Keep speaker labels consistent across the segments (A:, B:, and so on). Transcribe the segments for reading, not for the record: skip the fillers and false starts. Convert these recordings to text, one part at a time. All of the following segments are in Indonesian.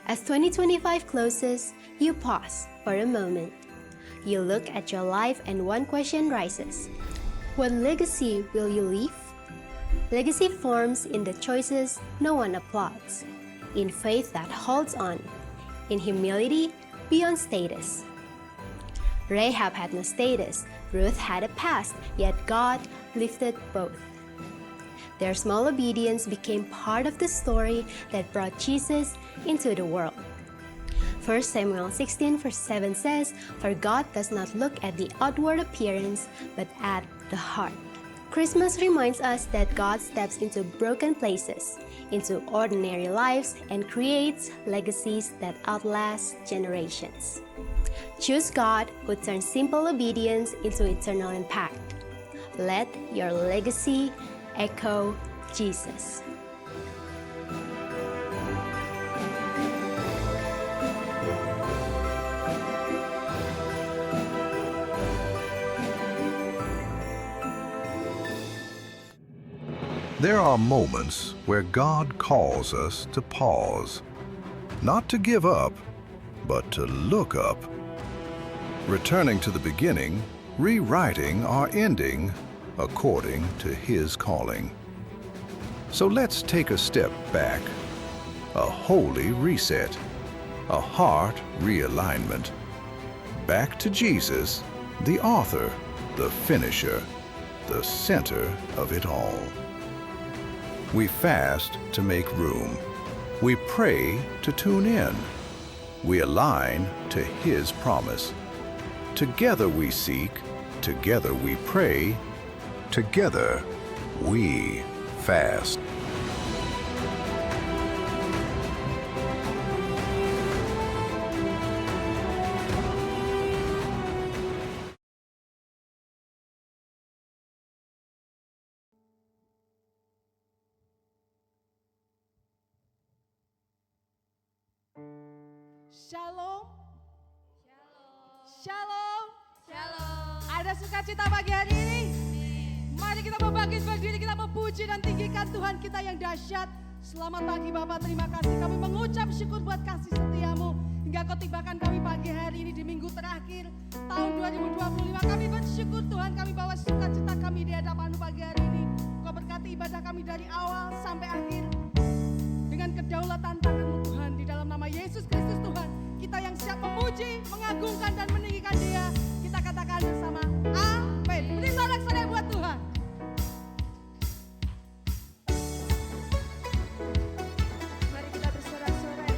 A: As 2025 closes, you pause for a moment. You look at your life and one question rises. What legacy will you leave? Legacy forms in the choices no one applauds, in faith that holds on, in humility beyond status. Rahab had no status, Ruth had a past, yet God lifted both. Their small obedience became part of the story that brought Jesus into the world. 1 Samuel 16 verse 7 says, "For God does not look at the outward appearance, but at the heart." Christmas reminds us that God steps into broken places, into ordinary lives, and creates legacies that outlast generations. Choose God, who turns simple obedience into eternal impact. Let your legacy echo Jesus.
B: There are moments where God calls us to pause, not to give up, but to look up. Returning to the beginning, rewriting our ending according to His calling. So let's take a step back, a holy reset, a heart realignment. Back to Jesus, the author, the finisher, the center of it all. We fast to make room. We pray to tune in. We align to His promise. Together we seek, together we pray, together we fast.
C: Shalom. Shalom. Shalom. Ada sukacita pagi hari ini? Mari kita membangkit berdiri, kita memuji dan tinggikan Tuhan kita yang dahsyat. Selamat pagi Bapak, terima kasih. Kami mengucap syukur buat kasih setiamu. Hingga kau tibakan kami pagi hari ini di minggu terakhir tahun 2025. Kami bersyukur Tuhan, kami bawa sukacita kami di hadapan-Mu pagi hari ini. Kau berkati ibadah kami dari awal sampai akhir. Dengan kedaulatan tangan-Mu Tuhan, di dalam nama Yesus Kristus Tuhan, kita yang siap memuji, mengagungkan dan meninggikan Dia, kita katakan bersama, amin. Beri sorak-sorai buat Tuhan. Mari kita bersorak-sorai.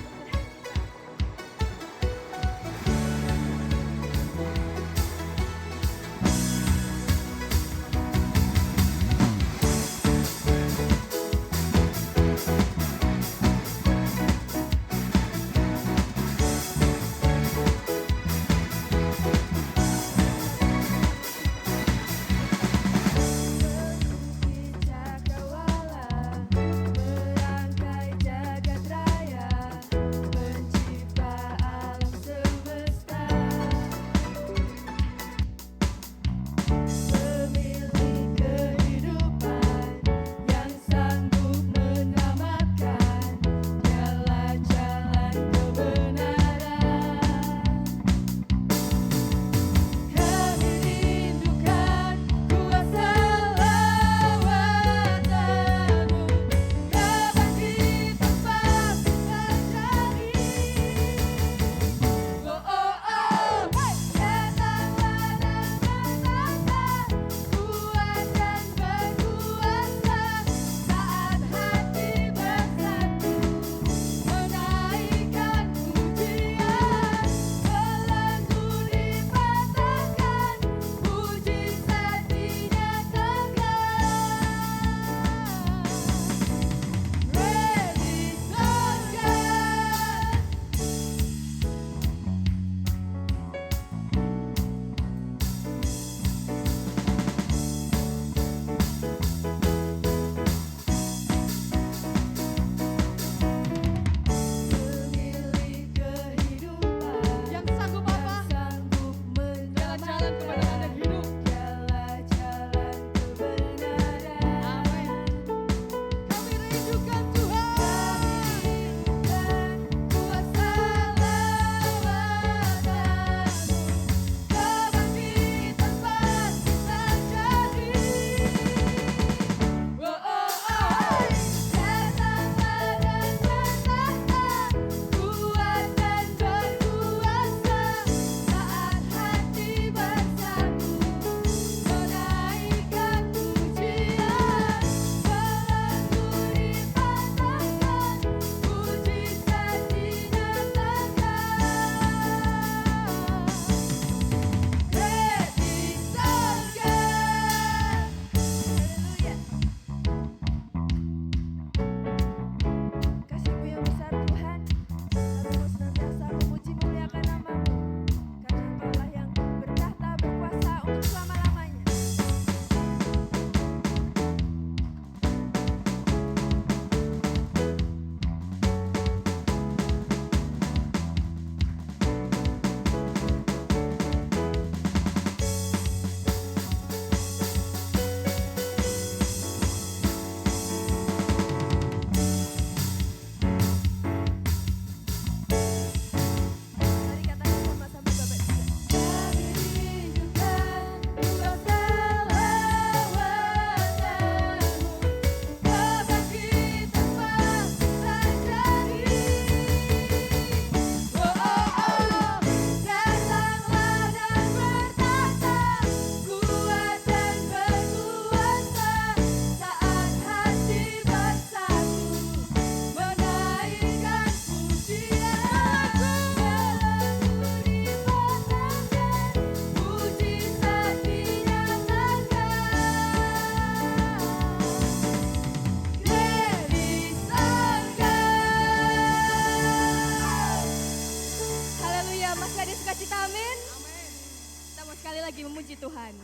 D: lagi memuji Tuhan.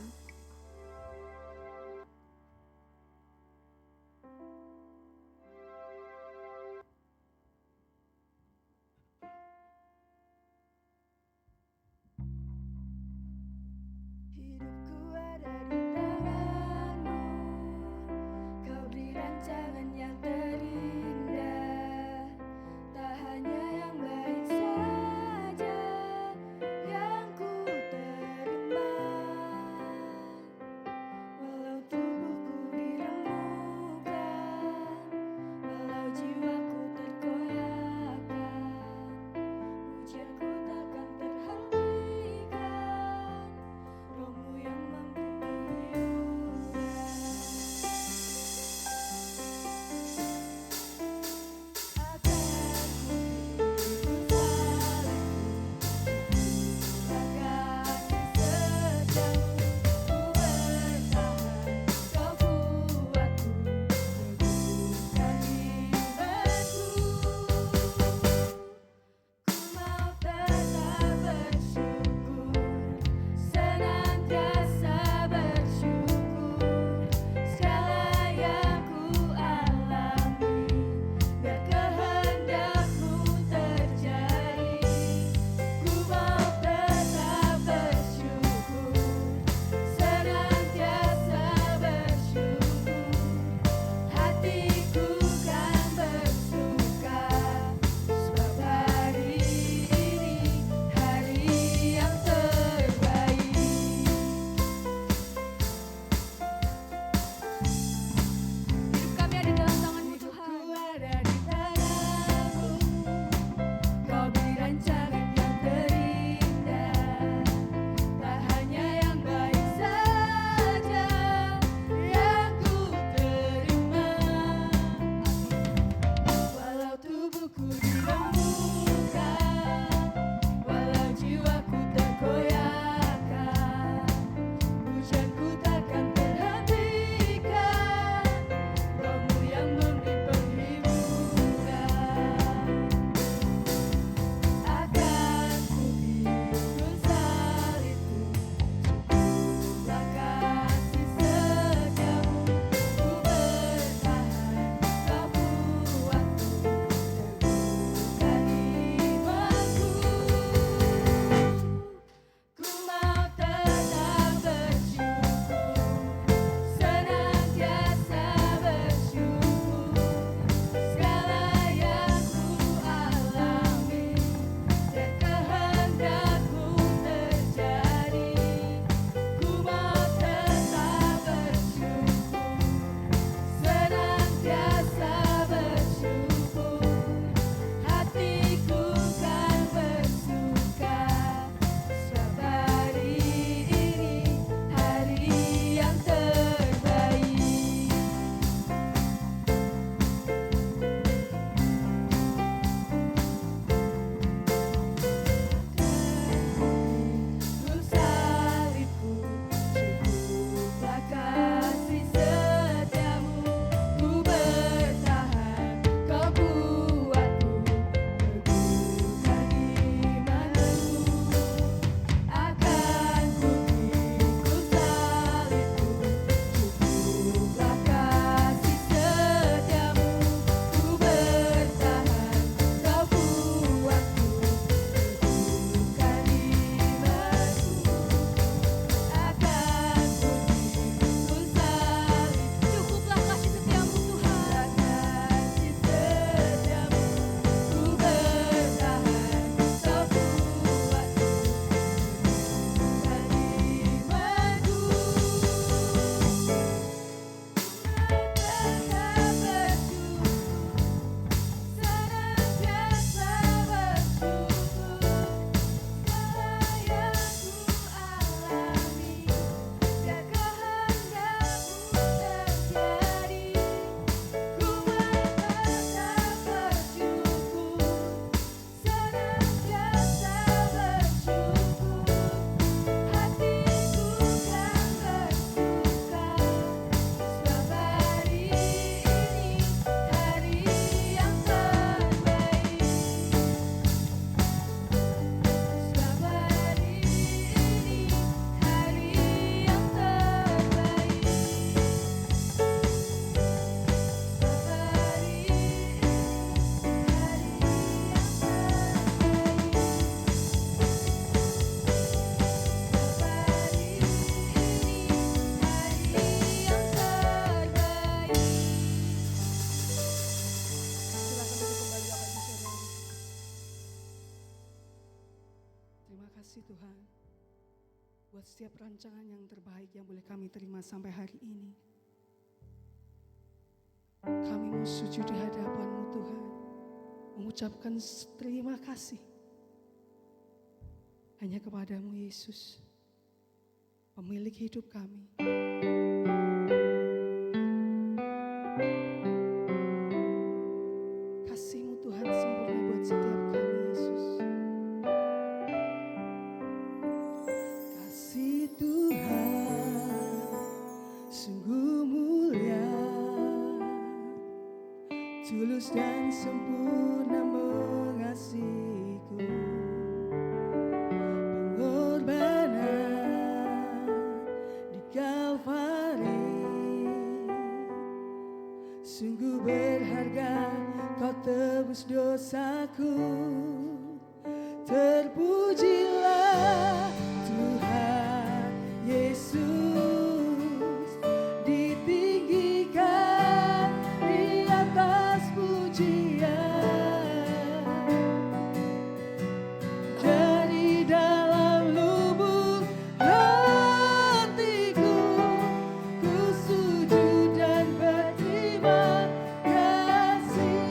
E: Hidupku ada di tanganmu, kau beri rancangan yang terindah. Tak hanya yang baik saja yang ku terima,
C: rancangan yang terbaik yang boleh kami terima sampai hari ini. Kami mau sujud di hadapan-Mu Tuhan, mengucapkan terima kasih hanya kepada-Mu Yesus, pemilik hidup kami. Kasih-Mu Tuhan sempurna buat setiap kami, Yesus. Kasih Tuhan sungguh mulia, tulus dan sempurna mengasihiku. Pengorbanan di Kalvari sungguh berharga, Kau tebus dosaku. Terpujilah Tuhan Yesus, ditinggikan di atas pujian. Dari dalam lubuk hatiku, ku sujud dan berterima kasih.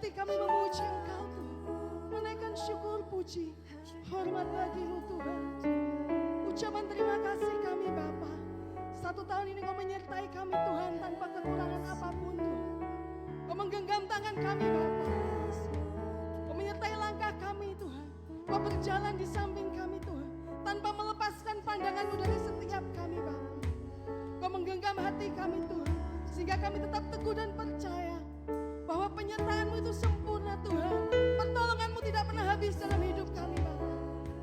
C: hati kami memuji Engkau Tuhan. Menaikkan syukur, puji, hormat bagi-Mu Tuhan. Ucapan terima kasih kami Bapa. 1 tahun ini Kau menyertai kami Tuhan tanpa kekurangan apapun Tuhan. Kau menggenggam tangan kami Bapa. Kau menyertai langkah kami Tuhan. Kau berjalan di samping kami Tuhan. Tanpa melepaskan pandangan-Mu dari setiap kami Bapa. Kau menggenggam hati kami Tuhan. Sehingga kami tetap teguh dan percaya bahwa penyertaan-Mu itu sempurna Tuhan. Pertolongan-Mu tidak pernah habis dalam hidup kami Bapa.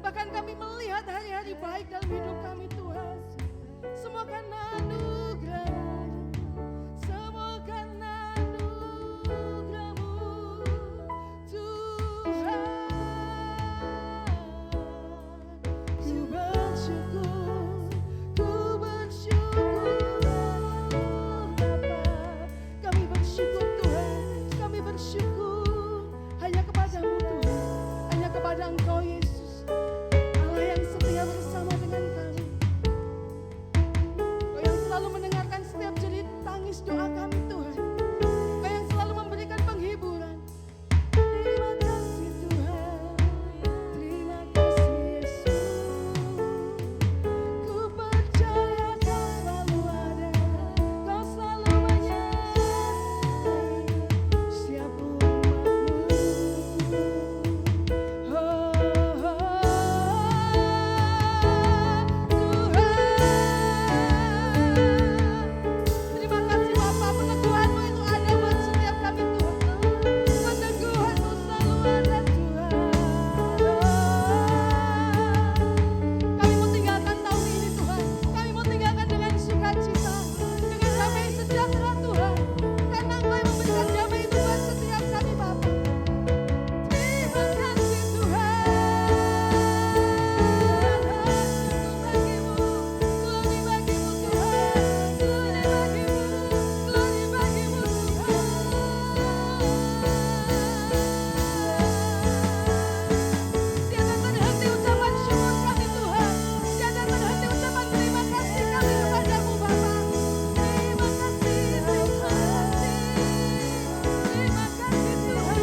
C: Bahkan kami melihat hari-hari baik dalam hidup kami Tuhan. Semua karena anugerah-Mu. Semua karena anugerah-Mu Tuhan. Ku bersyukur, ku bersyukur Bapa. Kami bersyukur Tuhan, kami bersyukur hanya kepada-Mu Tuhan. Hanya kepada Engkau Yesus, Allah yang setia bersama dengan kami. Kau yang selalu mendengarkan setiap jerit tangis doa kami Tuhan. Kau yang selalu memberikan penghiburan. Terima kasih Tuhan, terima kasih Yesus. Ku percaya Kau selalu ada, Kau selalu menyertai setiap umat-Mu. Terima kasih Bapa, peneguhan-Mu itu ada buat setiap kami Tuhan. Peneguhan-Mu selalu ada Tuhan. Kami mau tinggalkan tahun ini Tuhan. Kami mau tinggalkan dengan sukacita, dengan damai sejahtera Tuhan. Karena Engkau yang memberikan damai itu buat setiap kami Bapa. Terima kasih Tuhan. Glory bagi-Mu Tuhan. Glory bagi-Mu. Glory bagi-Mu Tuhan. Tiada berhenti ucapan syukur kami Tuhan. Tiada berhenti ucapan terima kasih kami kepada-Mu Bapa. Terima kasih, terima kasih. Terima kasih Tuhan.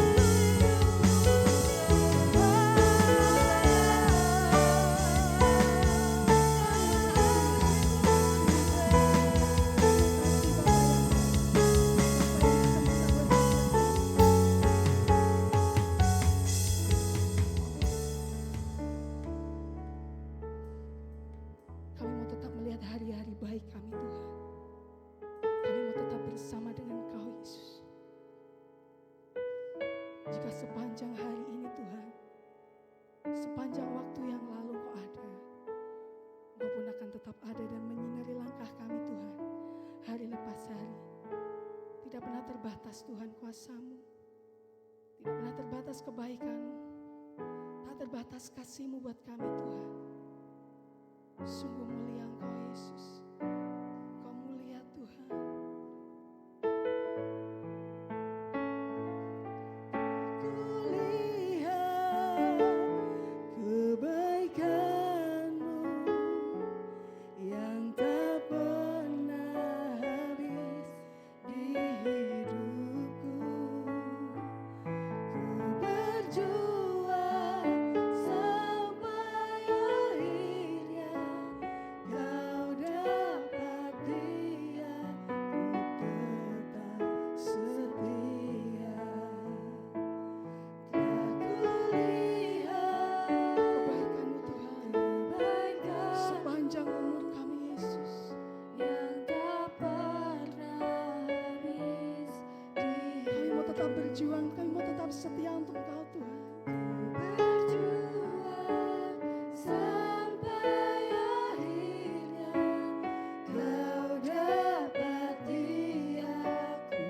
C: Kami mau tetap melihat hari-hari baik kami Tuhan. Kami mau tetap bersama dengan Kau Yesus. Jika sepanjang hari ini Tuhan, sepanjang waktu yang lalu Kau ada, Engkau pun akan tetap ada dan menyinari langkah kami Tuhan. Hari lepas hari. Tidak pernah terbatas Tuhan kuasa-Mu. Tidak pernah terbatas kebaikan-Mu. Tak terbatas kasih-Mu buat kami Tuhan. Sungguh mulia Engkau Yesus. Engkau mulia Tuhan. Kulihat kebaikan-Mu yang tak pernah habis di hidupku. Ku berjuang sampai akhirnya Kau dapat dia, ku tetap setia. Telah kulihat kebaikan-Mu Tuhan, sepanjang umur kami Yesus,
E: yang tak pernah habis di
C: kami mau tetap berjuang, kami mau tetap setia untuk Engkau Tuhan.
E: berjuang sampai akhirnya Kau dapat dia, ku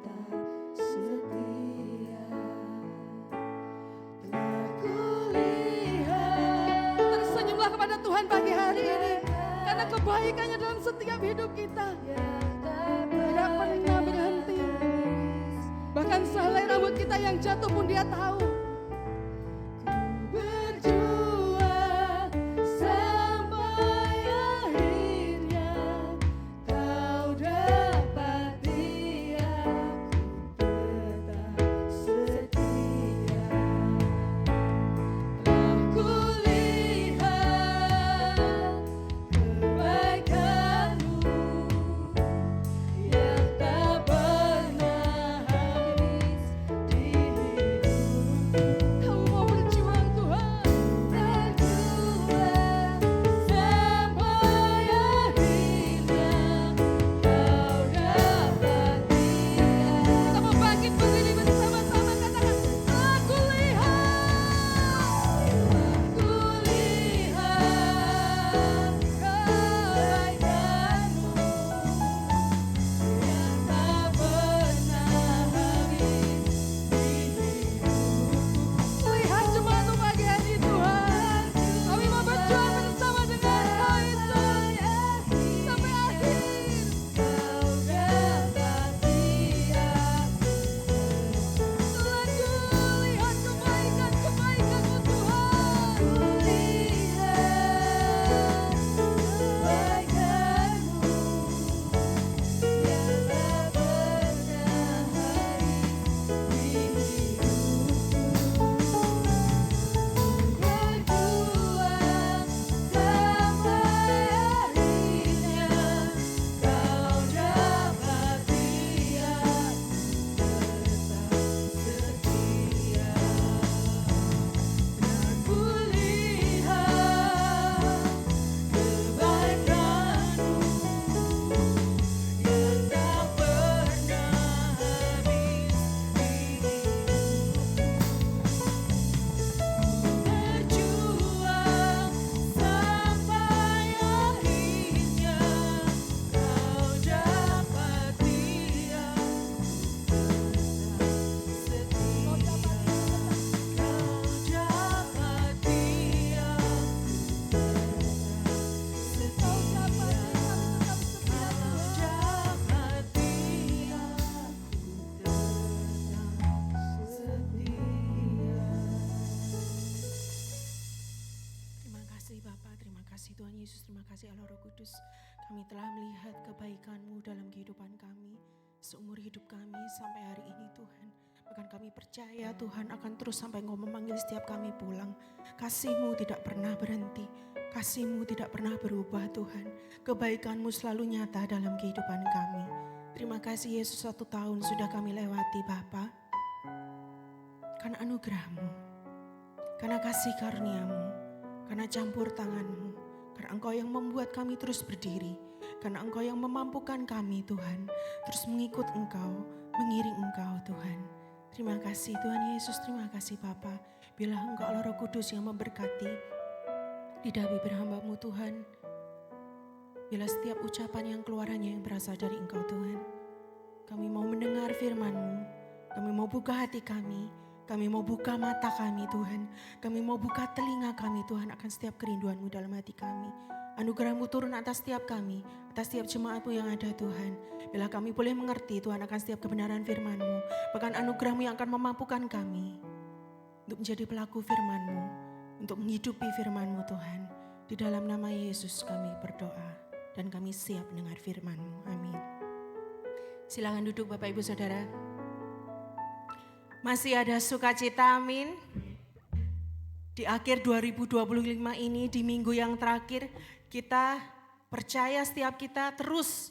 E: tetap setia. Telah kulihat. Tersenyumlah kepada Tuhan pagi hari ini, karena kebaikannya dalam setiap hidup kita tidak pernah berhenti. Bahkan sehelai rambut kita yang jatuh pun Dia tahu. Ku berjuang sampai akhirnya Kau dapat dia, ku tetap kasih Allah Roh Kudus. Kami telah melihat kebaikan-Mu dalam kehidupan kami, seumur hidup kami sampai hari ini Tuhan. Bahkan kami percaya Tuhan akan terus sampai Engkau memanggil setiap kami pulang. Kasih-Mu tidak pernah berhenti, kasih-Mu tidak pernah berubah Tuhan. Kebaikan-Mu selalu nyata dalam kehidupan kami. Terima kasih Yesus, 1 tahun sudah kami lewati Bapa. Karena anugerah-Mu, karena kasih karunia-Mu, karena campur tangan-Mu, karena Engkau yang membuat kami terus berdiri, karena Engkau yang memampukan kami Tuhan, terus mengikut Engkau, mengiring Engkau Tuhan. Terima kasih Tuhan Yesus, terima kasih Bapa. Bila Engkau Allah Roh Kudus yang memberkati lidah bibir hamba-Mu Tuhan. Bila setiap ucapan yang keluarannya yang berasal dari Engkau Tuhan. Kami mau mendengar firman-Mu, kami mau buka hati kami mau buka mata kami Tuhan. Kami mau buka telinga kami Tuhan akan setiap kerinduan-Mu dalam hati kami. Anugerah-Mu turun atas setiap kami, atas setiap jemaat-Mu yang ada Tuhan. Bila kami boleh mengerti Tuhan akan setiap kebenaran firman-Mu. Bahkan anugerah-Mu yang akan memampukan kami untuk menjadi pelaku firman-Mu, untuk menghidupi firman-Mu Tuhan. Di dalam nama Yesus kami berdoa dan kami siap mendengar firman-Mu. Amin. Silakan duduk Bapak Ibu Saudara. Masih ada sukacita, amin. Di akhir 2025 ini, di minggu yang terakhir, kita percaya setiap kita terus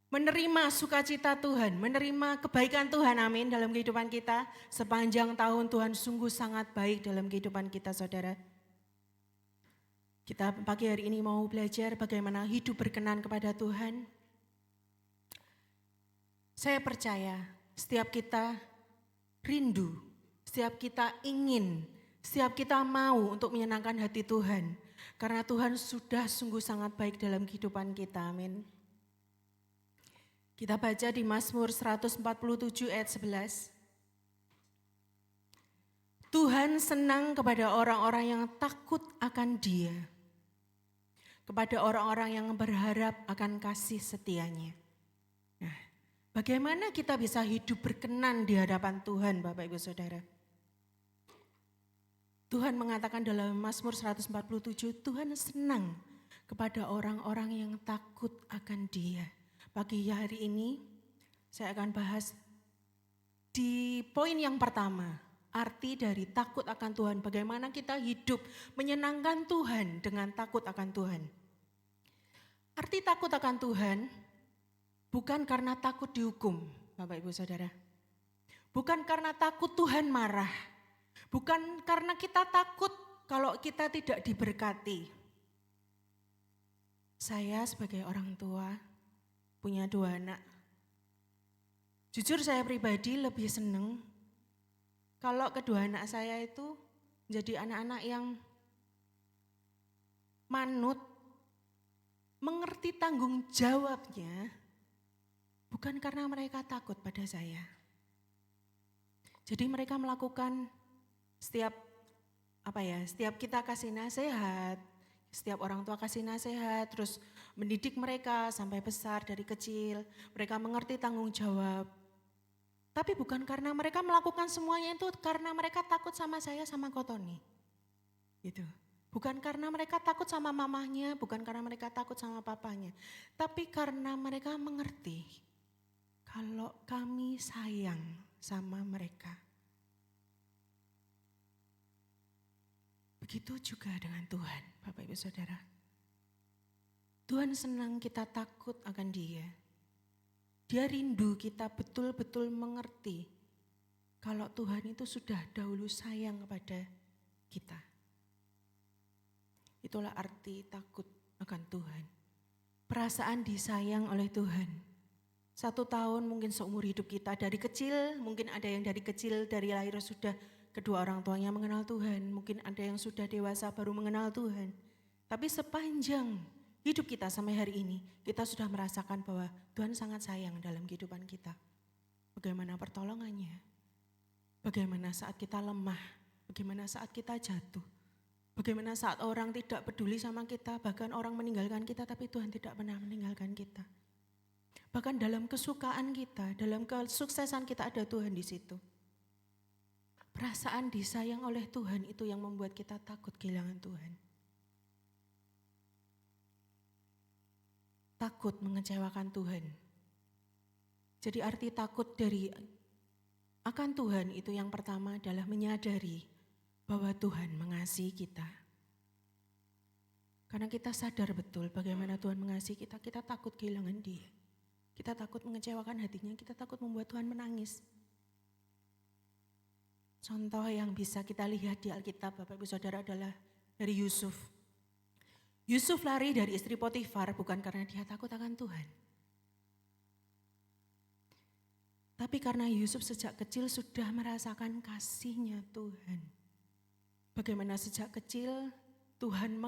E: menerima sukacita Tuhan, menerima kebaikan Tuhan, amin, dalam kehidupan kita. Sepanjang tahun Tuhan sungguh sangat baik dalam kehidupan kita, saudara. Kita pagi hari ini mau belajar bagaimana hidup berkenan kepada Tuhan. Saya percaya setiap kita rindu, setiap kita ingin, setiap kita mau untuk menyenangkan hati Tuhan. Karena Tuhan sudah sungguh sangat baik dalam kehidupan kita, amin. Kita baca di Mazmur 147 ayat 11. Tuhan senang kepada orang-orang yang takut akan Dia, kepada orang-orang yang berharap akan kasih setianya. Nah, bagaimana kita bisa hidup berkenan di hadapan Tuhan, Bapak Ibu Saudara? Tuhan mengatakan dalam Mazmur 147, Tuhan senang kepada orang-orang yang takut akan Dia. Pagi hari ini saya akan bahas di poin yang pertama, arti dari takut akan Tuhan. Bagaimana kita hidup menyenangkan Tuhan dengan takut akan Tuhan. Arti takut akan Tuhan bukan karena takut dihukum, Bapak Ibu Saudara. Bukan karena takut Tuhan marah. Bukan karena kita takut kalau kita tidak diberkati. Saya sebagai orang tua punya 2 anak. Jujur saya pribadi lebih senang kalau kedua anak saya itu menjadi anak-anak yang manut, mengerti tanggung jawabnya, bukan karena mereka takut pada saya. Jadi mereka melakukan setiap kita kasih nasihat, setiap orang tua kasih nasihat, terus mendidik mereka sampai besar dari kecil. Mereka mengerti tanggung jawab. Tapi bukan karena mereka melakukan semuanya itu karena mereka takut sama saya, sama Kotoni. Gitu. Bukan karena mereka takut sama mamahnya, bukan karena mereka takut sama papanya. Tapi karena mereka mengerti kalau kami sayang sama mereka. Begitu juga dengan Tuhan, Bapak Ibu Saudara. Tuhan senang kita takut akan Dia. Dia rindu kita betul-betul mengerti kalau Tuhan itu sudah dahulu sayang kepada kita. Itulah arti takut akan Tuhan. Perasaan disayang oleh Tuhan. 1 tahun mungkin seumur hidup kita dari kecil, mungkin ada yang dari kecil dari lahir sudah kedua orang tuanya mengenal Tuhan, mungkin ada yang sudah dewasa baru mengenal Tuhan. Tapi sepanjang hidup kita sampai hari ini, kita sudah merasakan bahwa Tuhan sangat sayang dalam kehidupan kita. Bagaimana pertolongannya, bagaimana saat kita lemah, bagaimana saat kita jatuh, bagaimana saat orang tidak peduli sama kita, bahkan orang meninggalkan kita, tapi Tuhan tidak pernah meninggalkan kita. Bahkan dalam kesukaan kita, dalam kesuksesan kita ada Tuhan di situ. Perasaan disayang oleh Tuhan itu yang membuat kita takut kehilangan Tuhan. takut mengecewakan Tuhan. Jadi arti takut akan Tuhan itu yang pertama adalah menyadari bahwa Tuhan mengasihi kita. Karena kita sadar betul bagaimana Tuhan mengasihi kita, kita takut kehilangan Dia. Kita takut mengecewakan hatinya, kita takut membuat Tuhan menangis. Contoh yang bisa kita lihat di Alkitab Bapak Ibu Saudara adalah dari Yusuf. Yusuf lari dari istri Potifar bukan karena dia takut akan Tuhan. Tapi karena Yusuf sejak kecil sudah merasakan kasihnya Tuhan. Bagaimana sejak kecil Tuhan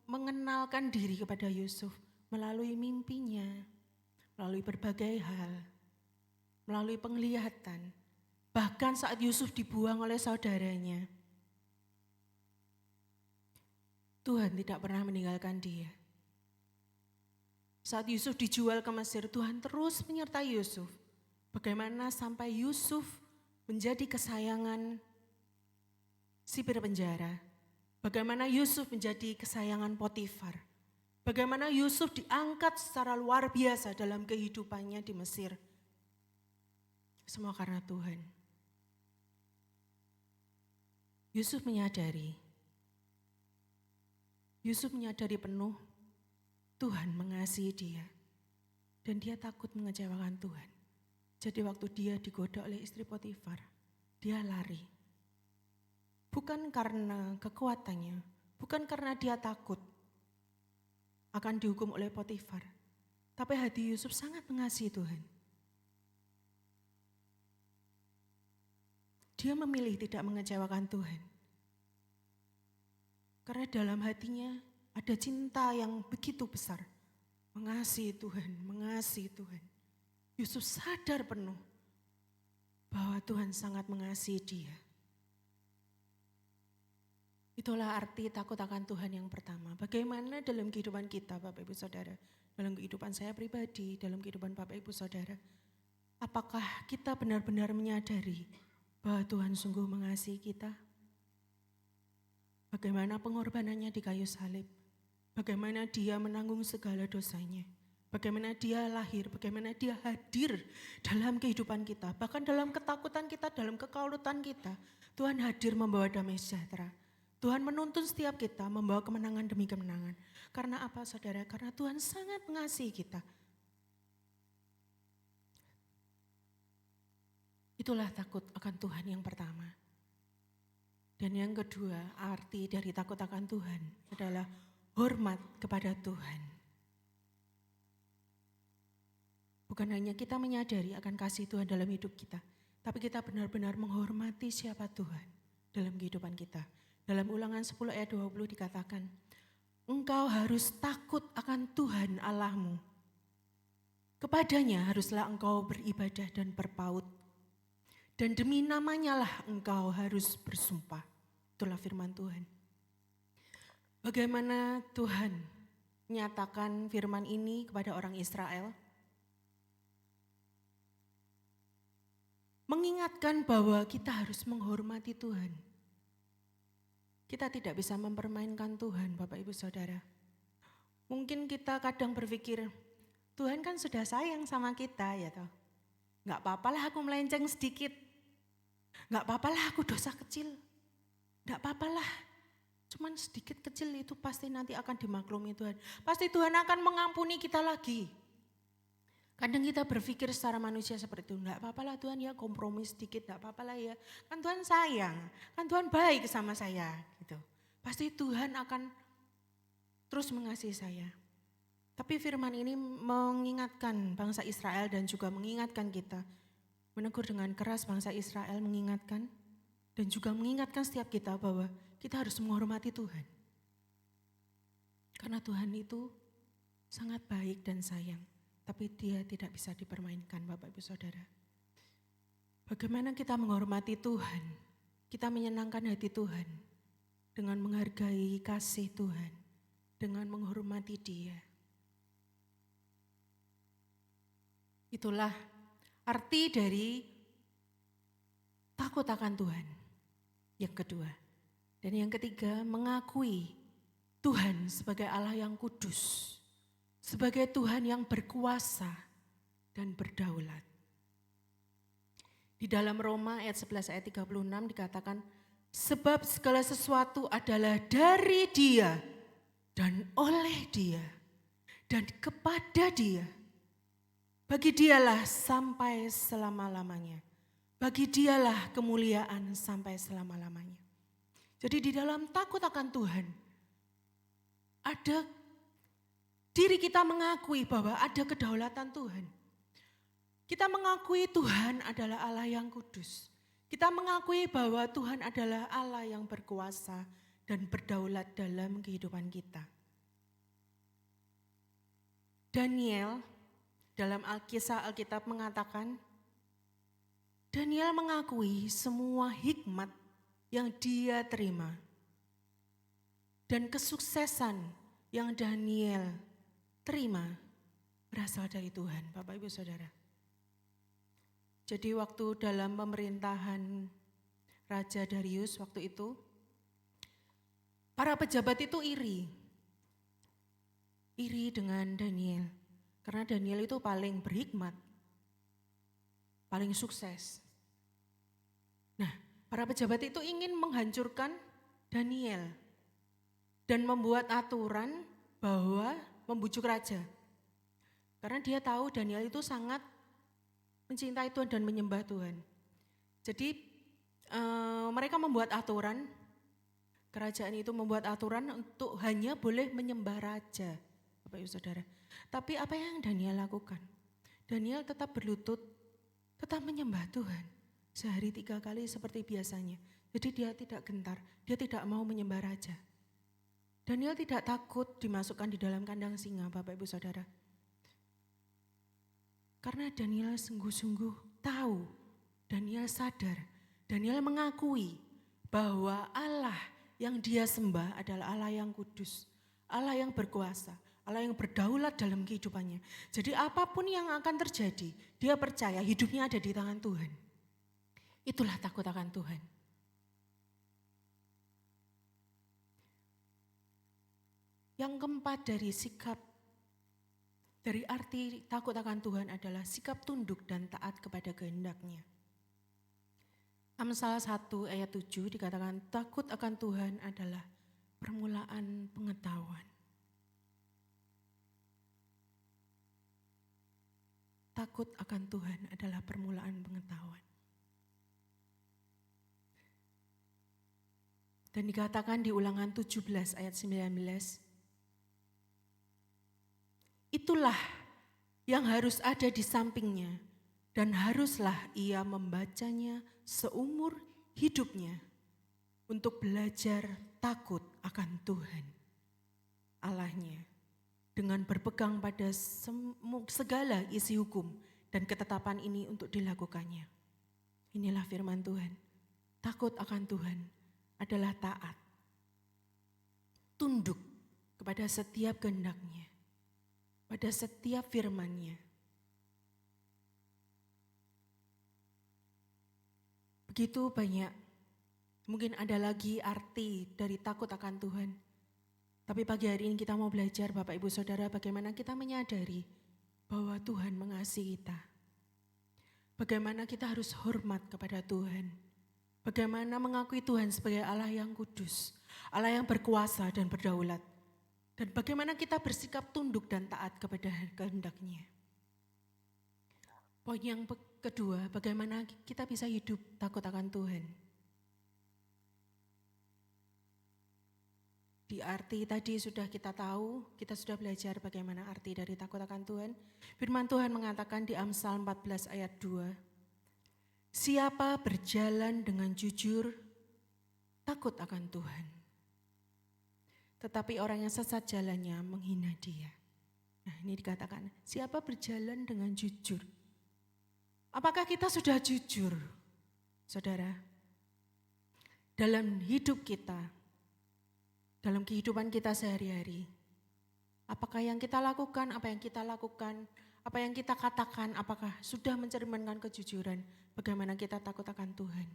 E: mengenalkan diri kepada Yusuf melalui mimpinya, melalui berbagai hal, melalui penglihatan. Bahkan saat Yusuf dibuang oleh saudaranya, Tuhan tidak pernah meninggalkan dia. Saat Yusuf dijual ke Mesir, Tuhan terus menyertai Yusuf. Bagaimana sampai Yusuf menjadi kesayangan sipir penjara. Bagaimana Yusuf menjadi kesayangan Potifar. Bagaimana Yusuf diangkat secara luar biasa dalam kehidupannya di Mesir. Semua karena Tuhan. Yusuf menyadari penuh Tuhan mengasihi dia. Dan dia takut mengecewakan Tuhan. Jadi waktu dia digoda oleh istri Potifar, dia lari. Bukan karena kekuatannya, bukan karena dia takut akan dihukum oleh Potifar. Tapi hati Yusuf sangat mengasihi Tuhan. Dia memilih tidak mengecewakan Tuhan. Karena dalam hatinya ada cinta yang begitu besar. Mengasihi Tuhan, mengasihi Tuhan. Yusuf sadar penuh bahwa Tuhan sangat mengasihi dia. Itulah arti takut akan Tuhan yang pertama. Bagaimana dalam kehidupan kita Bapak Ibu Saudara, dalam kehidupan saya pribadi, dalam kehidupan Bapak Ibu Saudara, apakah kita benar-benar menyadari bahwa Tuhan sungguh mengasihi kita? Bagaimana pengorbanannya di kayu salib, bagaimana dia menanggung segala dosanya, bagaimana dia lahir, bagaimana dia hadir dalam kehidupan kita, bahkan dalam ketakutan kita, dalam kekalutan kita, Tuhan hadir membawa damai sejahtera. Tuhan menuntun setiap kita membawa kemenangan demi kemenangan. Karena apa saudara? Karena Tuhan sangat mengasihi kita. Itulah takut akan Tuhan yang pertama. Dan yang kedua, arti dari takut akan Tuhan adalah hormat kepada Tuhan. Bukan hanya kita menyadari akan kasih Tuhan dalam hidup kita, tapi kita benar-benar menghormati siapa Tuhan dalam kehidupan kita. Dalam Ulangan 10 ayat 20 dikatakan, engkau harus takut akan Tuhan Allahmu. Kepadanya haruslah engkau beribadah dan berpaut. Dan demi namanya lah engkau harus bersumpah. Itulah firman Tuhan. Bagaimana Tuhan menyatakan firman ini kepada orang Israel? Mengingatkan bahwa kita harus menghormati Tuhan. Kita tidak bisa mempermainkan Tuhan, Bapak Ibu Saudara. Mungkin kita kadang berpikir, Tuhan kan sudah sayang sama kita ya toh. Gak apa-apalah aku melenceng sedikit. Gak apa-apalah aku dosa kecil. Gak apa-apalah. Cuman sedikit kecil itu pasti nanti akan dimaklumi Tuhan. Pasti Tuhan akan mengampuni kita lagi. Kadang kita berpikir secara manusia seperti itu, enggak apa-apalah Tuhan ya kompromi sedikit, enggak apa-apalah ya. Kan Tuhan sayang, kan Tuhan baik sama saya gitu. Pasti Tuhan akan terus mengasihi saya. Tapi firman ini mengingatkan bangsa Israel dan juga mengingatkan kita. Menegur dengan keras bangsa Israel mengingatkan dan juga mengingatkan setiap kita bahwa kita harus menghormati Tuhan. Karena Tuhan itu sangat baik dan sayang. Tapi dia tidak bisa dipermainkan Bapak Ibu Saudara. Bagaimana kita menghormati Tuhan, kita menyenangkan hati Tuhan dengan menghargai kasih Tuhan, dengan menghormati Dia. Itulah arti dari takut akan Tuhan. Yang kedua. Dan yang ketiga, mengakui Tuhan sebagai Allah yang kudus. sebagai Tuhan yang berkuasa dan berdaulat. Di dalam Roma ayat 11 ayat 36 dikatakan, sebab segala sesuatu adalah dari Dia dan oleh Dia dan kepada Dia. Bagi Dialah sampai selama-lamanya. Bagi Dialah kemuliaan sampai selama-lamanya. Jadi di dalam takut akan Tuhan, ada diri kita mengakui bahwa ada kedaulatan Tuhan. Kita mengakui Tuhan adalah Allah yang kudus. Kita mengakui bahwa Tuhan adalah Allah yang berkuasa dan berdaulat dalam kehidupan kita. Daniel dalam Kisah Alkitab mengatakan, Daniel mengakui semua hikmat yang dia terima. Dan kesuksesan yang Daniel terima berasal dari Tuhan, Bapak Ibu Saudara. Jadi waktu dalam pemerintahan Raja Darius waktu itu, para pejabat itu iri dengan Daniel. Karena Daniel itu paling berhikmat, paling sukses. Nah, para pejabat itu ingin menghancurkan Daniel dan membuat aturan bahwa membujuk raja. Karena dia tahu Daniel itu sangat mencintai Tuhan dan menyembah Tuhan. Jadi mereka membuat aturan, kerajaan itu membuat aturan untuk hanya boleh menyembah raja, Bapak Ibu Saudara. Tapi apa yang Daniel lakukan? Daniel tetap berlutut, tetap menyembah Tuhan. Sehari 3 kali seperti biasanya. Jadi dia tidak gentar, dia tidak mau menyembah raja. Daniel tidak takut dimasukkan di dalam kandang singa, Bapak Ibu Saudara. Karena Daniel sungguh-sungguh tahu, Daniel sadar, Daniel mengakui bahwa Allah yang dia sembah adalah Allah yang kudus, Allah yang berkuasa, Allah yang berdaulat dalam kehidupannya. Jadi apapun yang akan terjadi, dia percaya hidupnya ada di tangan Tuhan. Itulah takut akan Tuhan. Yang keempat dari sikap, dari arti takut akan Tuhan adalah sikap tunduk dan taat kepada kehendak-Nya. Amsal 1 ayat 7 dikatakan takut akan Tuhan adalah permulaan pengetahuan. Takut akan Tuhan adalah permulaan pengetahuan. Dan dikatakan di Ulangan 17 ayat 19, itulah yang harus ada di sampingnya dan haruslah ia membacanya seumur hidupnya untuk belajar takut akan Tuhan Allahnya dengan berpegang pada segala isi hukum dan ketetapan ini untuk dilakukannya. Inilah firman Tuhan. Takut akan Tuhan adalah taat, tunduk kepada setiap kehendak-Nya, pada setiap firman-Nya. Begitu banyak, mungkin ada lagi arti dari takut akan Tuhan. Tapi pagi hari ini kita mau belajar Bapak Ibu Saudara bagaimana kita menyadari bahwa Tuhan mengasihi kita. Bagaimana kita harus hormat kepada Tuhan. Bagaimana mengakui Tuhan sebagai Allah yang kudus, Allah yang berkuasa dan berdaulat. Dan bagaimana kita bersikap tunduk dan taat kepada kehendak-Nya. Poin yang kedua, bagaimana kita bisa hidup takut akan Tuhan. Di arti tadi sudah kita tahu, kita sudah belajar bagaimana arti dari takut akan Tuhan. Firman Tuhan mengatakan di Amsal 14 ayat 2, siapa berjalan dengan jujur, takut akan Tuhan. Tetapi orang yang sesat jalannya menghina Dia. Nah, ini dikatakan, siapa berjalan dengan jujur. Apakah kita sudah jujur, saudara? Dalam hidup kita, dalam kehidupan kita sehari-hari. Apakah yang kita lakukan, apa yang kita katakan, apakah sudah mencerminkan kejujuran? Bagaimana kita takut akan Tuhan?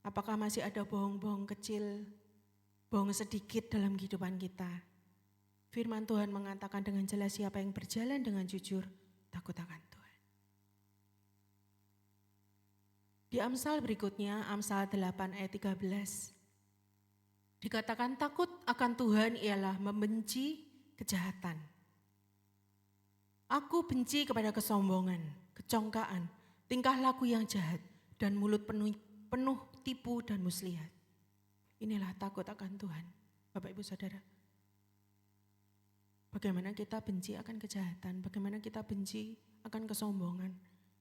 E: Apakah masih ada bohong-bohong kecil, bohong sedikit dalam kehidupan kita? Firman Tuhan mengatakan dengan jelas siapa yang berjalan dengan jujur, takut akan Tuhan. Di Amsal berikutnya, Amsal 8 ayat 13. Dikatakan takut akan Tuhan ialah membenci kejahatan. Aku benci kepada kesombongan, kecongkaan, tingkah laku yang jahat, dan mulut penuh tipu dan muslihat. Inilah takut akan Tuhan, Bapak Ibu Saudara. Bagaimana kita benci akan kejahatan, bagaimana kita benci akan kesombongan.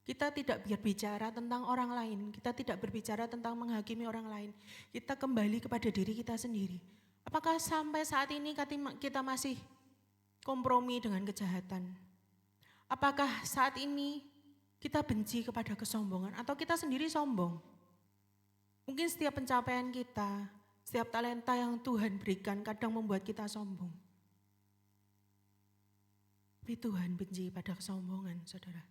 E: Kita tidak berbicara tentang orang lain, kita tidak berbicara tentang menghakimi orang lain. Kita kembali kepada diri kita sendiri. Apakah sampai saat ini kita masih kompromi dengan kejahatan? Apakah saat ini kita benci kepada kesombongan atau kita sendiri sombong? Mungkin setiap pencapaian kita, setiap talenta yang Tuhan berikan kadang membuat kita sombong. Tapi Tuhan benci pada kesombongan, saudara.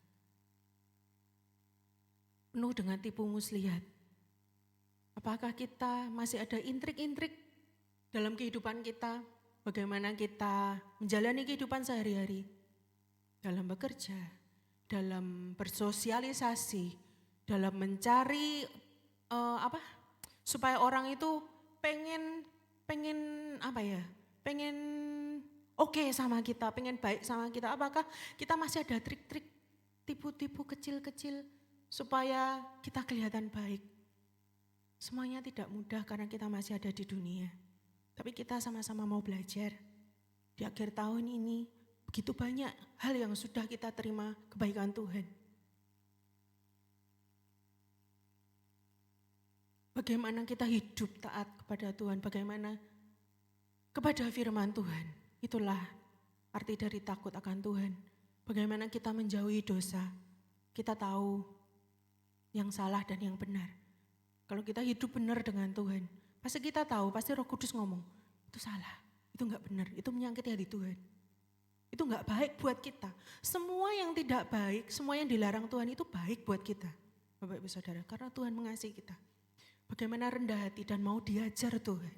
E: Penuh dengan tipu muslihat. Apakah kita masih ada intrik-intrik dalam kehidupan kita? Bagaimana kita menjalani kehidupan sehari-hari? Dalam bekerja, dalam bersosialisasi, dalam mencari supaya orang itu pengen oke sama kita, pengen baik sama kita. Apakah kita masih ada trik-trik tipu-tipu kecil-kecil supaya kita kelihatan baik? Semuanya tidak mudah karena kita masih ada di dunia. Tapi kita sama-sama mau belajar. Di akhir tahun ini begitu banyak hal yang sudah kita terima kebaikan Tuhan. Bagaimana kita hidup taat kepada Tuhan, bagaimana kepada firman Tuhan. Itulah arti dari takut akan Tuhan. Bagaimana kita menjauhi dosa. Kita tahu yang salah dan yang benar. Kalau kita hidup benar dengan Tuhan, pasti kita tahu, pasti Roh Kudus ngomong, itu salah, itu enggak benar, itu menyakiti hati Tuhan. Itu enggak baik buat kita. Semua yang tidak baik, semua yang dilarang Tuhan itu baik buat kita. Bapak Ibu Saudara, karena Tuhan mengasihi kita. Bagaimana rendah hati dan mau diajar Tuhan.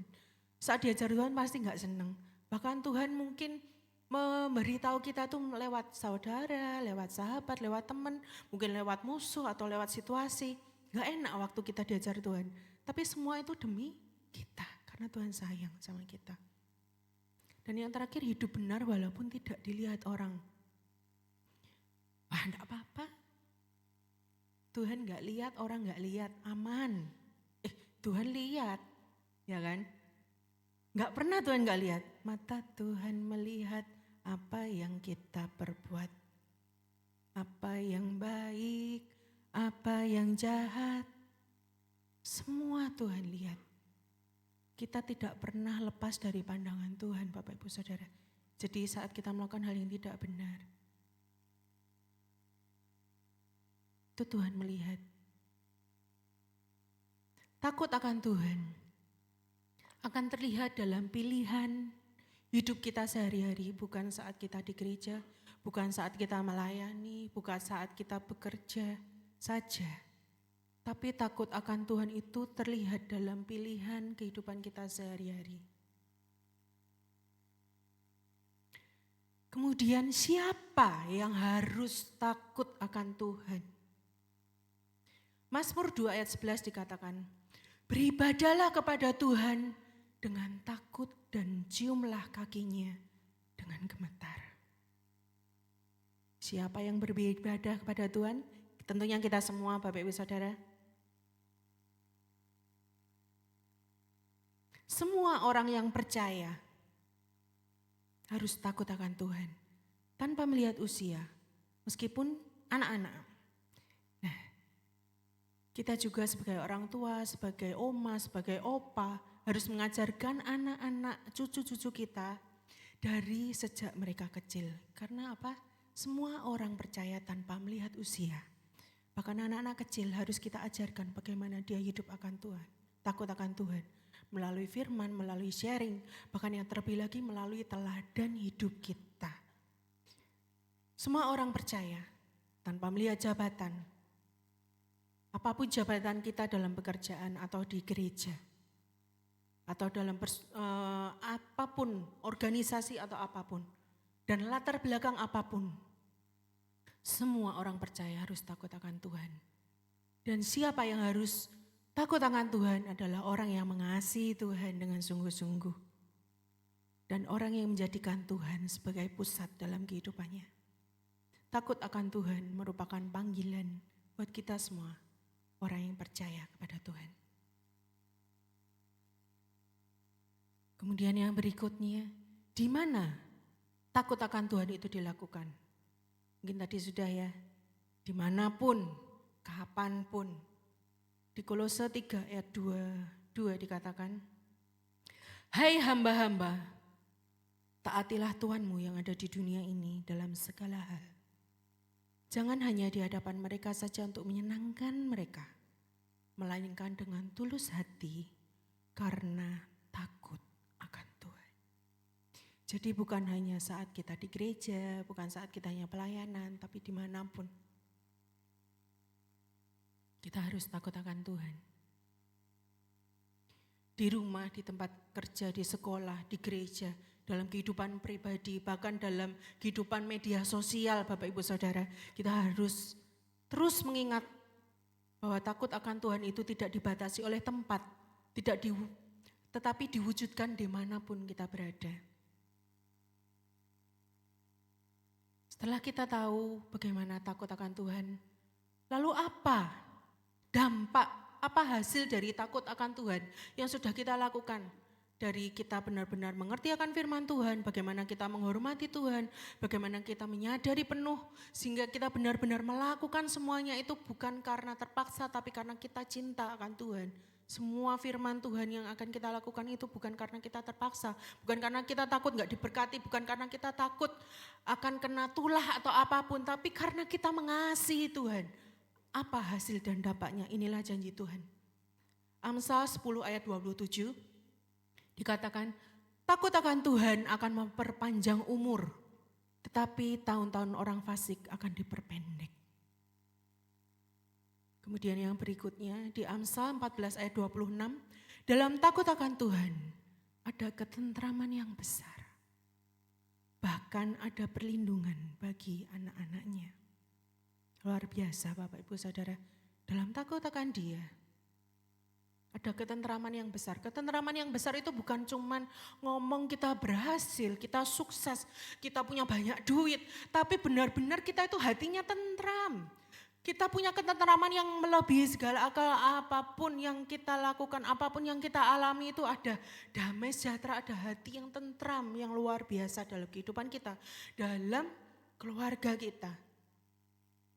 E: Saat diajar Tuhan pasti enggak senang. Bahkan Tuhan mungkin memberitahu kita tuh lewat saudara, lewat sahabat, lewat teman, mungkin lewat musuh atau lewat situasi. Gak enak waktu kita diajar Tuhan. Tapi semua itu demi kita, karena Tuhan sayang sama kita. Dan yang terakhir, hidup benar walaupun tidak dilihat orang. Wah, enggak apa-apa. Tuhan gak lihat, orang gak lihat, aman. Tuhan lihat, ya kan? Gak pernah Tuhan gak lihat. Mata Tuhan melihat apa yang kita perbuat. Apa yang baik, apa yang jahat. Semua Tuhan lihat. Kita tidak pernah lepas dari pandangan Tuhan, Bapak Ibu Saudara. Jadi saat kita melakukan hal yang tidak benar, itu Tuhan melihat. Takut akan Tuhan akan terlihat dalam pilihan hidup kita sehari-hari, bukan saat kita di gereja, bukan saat kita melayani, bukan saat kita bekerja saja. Tapi takut akan Tuhan itu terlihat dalam pilihan kehidupan kita sehari-hari. Kemudian siapa yang harus takut akan Tuhan? Mazmur 2 ayat 11 dikatakan, beribadalah kepada Tuhan dengan takut dan ciumlah kakinya dengan gemetar. Siapa yang beribadah kepada Tuhan? Tentunya kita semua, Bapak Ibu Saudara. Semua orang yang percaya harus takut akan Tuhan tanpa melihat usia, meskipun anak-anak. Nah, kita juga sebagai orang tua, sebagai oma, sebagai opa harus mengajarkan anak-anak, cucu-cucu kita dari sejak mereka kecil. Karena apa? Semua orang percaya tanpa melihat usia. Bahkan anak-anak kecil harus kita ajarkan bagaimana dia hidup akan Tuhan, takut akan Tuhan. Melalui firman, melalui sharing, bahkan yang terlebih lagi melalui teladan hidup kita. Semua orang percaya tanpa melihat jabatan. Apapun jabatan kita dalam pekerjaan atau di gereja. atau dalam apapun, organisasi atau apapun, dan latar belakang apapun, semua orang percaya harus takut akan Tuhan. Dan siapa yang harus takut akan Tuhan adalah orang yang mengasihi Tuhan dengan sungguh-sungguh. Dan orang yang menjadikan Tuhan sebagai pusat dalam kehidupannya. Takut akan Tuhan merupakan panggilan buat kita semua, orang yang percaya kepada Tuhan. Kemudian yang berikutnya, di mana takut akan Tuhan itu dilakukan? Mungkin tadi sudah ya, dimanapun, kapanpun. Di Kolose 3 ayat 2 dikatakan, hai hamba-hamba, taatilah Tuhanmu yang ada di dunia ini dalam segala hal. Jangan hanya di hadapan mereka saja untuk menyenangkan mereka, melainkan dengan tulus hati karena takut akan Tuhan. Jadi bukan hanya saat kita di gereja, bukan saat kita hanya pelayanan, tapi dimanapun. Kita harus takut akan Tuhan. Di rumah, di tempat kerja, di sekolah, di gereja, dalam kehidupan pribadi, bahkan dalam kehidupan media sosial, Bapak Ibu Saudara, kita harus terus mengingat bahwa takut akan Tuhan itu tidak dibatasi oleh tempat, tetapi diwujudkan dimanapun kita berada. Setelah kita tahu bagaimana takut akan Tuhan, lalu apa dampak, apa hasil dari takut akan Tuhan yang sudah kita lakukan? Dari kita benar-benar mengerti akan firman Tuhan, bagaimana kita menghormati Tuhan, bagaimana kita menyadari penuh, sehingga kita benar-benar melakukan semuanya itu bukan karena terpaksa, tapi karena kita cinta akan Tuhan. Semua firman Tuhan yang akan kita lakukan itu bukan karena kita terpaksa, bukan karena kita takut gak diberkati, bukan karena kita takut akan kena tulah atau apapun, tapi karena kita mengasihi Tuhan. Apa hasil dan dampaknya? Inilah janji Tuhan. Amsal 10 ayat 27 dikatakan, takut akan Tuhan akan memperpanjang umur, tetapi tahun-tahun orang fasik akan diperpendek. Kemudian yang berikutnya di Amsal 14 ayat 26, dalam takut akan Tuhan ada ketentraman yang besar, bahkan ada perlindungan bagi anak-anaknya. Luar biasa Bapak Ibu Saudara, dalam takut akan Dia ada ketentraman yang besar. Ketentraman yang besar itu bukan cuman ngomong kita berhasil, kita sukses, kita punya banyak duit, tapi benar-benar kita itu hatinya tentram. Kita punya ketentraman yang melebihi segala akal, apapun yang kita lakukan, apapun yang kita alami itu ada damai sejahtera, ada hati yang tentram, yang luar biasa dalam kehidupan kita, dalam keluarga kita.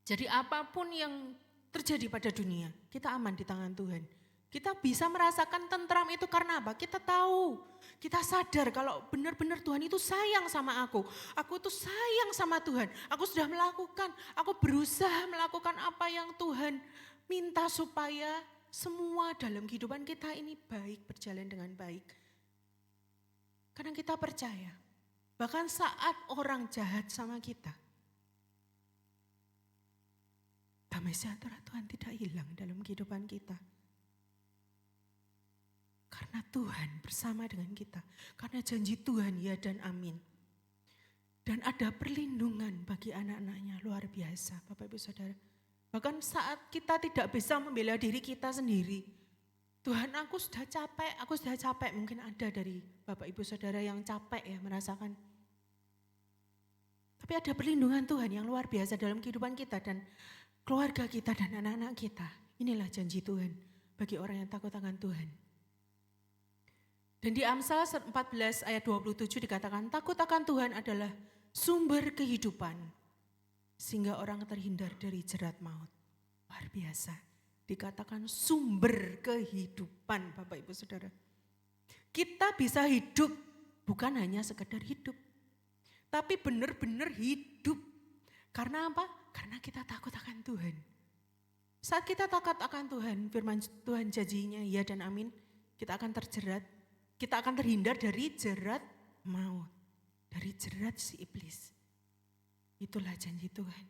E: Jadi apapun yang terjadi pada dunia, kita aman di tangan Tuhan. Kita bisa merasakan tentram itu karena apa? Kita tahu, kita sadar kalau benar-benar Tuhan itu sayang sama aku. Aku itu sayang sama Tuhan. Aku sudah melakukan, aku berusaha melakukan apa yang Tuhan minta supaya semua dalam kehidupan kita ini baik, berjalan dengan baik. Karena kita percaya, bahkan saat orang jahat sama kita, damai sejahtera Tuhan tidak hilang dalam kehidupan kita. Karena Tuhan bersama dengan kita. Karena janji Tuhan ya dan amin. Dan ada perlindungan bagi anak-anaknya luar biasa Bapak Ibu Saudara. Bahkan saat kita tidak bisa membela diri kita sendiri. Tuhan aku sudah capek. Mungkin ada dari Bapak Ibu Saudara yang capek ya merasakan. Tapi ada perlindungan Tuhan yang luar biasa dalam kehidupan kita dan keluarga kita dan anak-anak kita. Inilah janji Tuhan bagi orang yang takut akan Tuhan. Dan di Amsal 14 ayat 27 dikatakan takut akan Tuhan adalah sumber kehidupan sehingga orang terhindar dari jerat maut. Luar biasa, dikatakan sumber kehidupan Bapak Ibu Saudara. Kita bisa hidup bukan hanya sekedar hidup, tapi benar-benar hidup. Karena apa? Karena kita takut akan Tuhan. Saat kita takut akan Tuhan, firman Tuhan janjinya ya dan amin, kita akan terjerat. Kita akan terhindar dari jerat maut, dari jerat si iblis. Itulah janji Tuhan.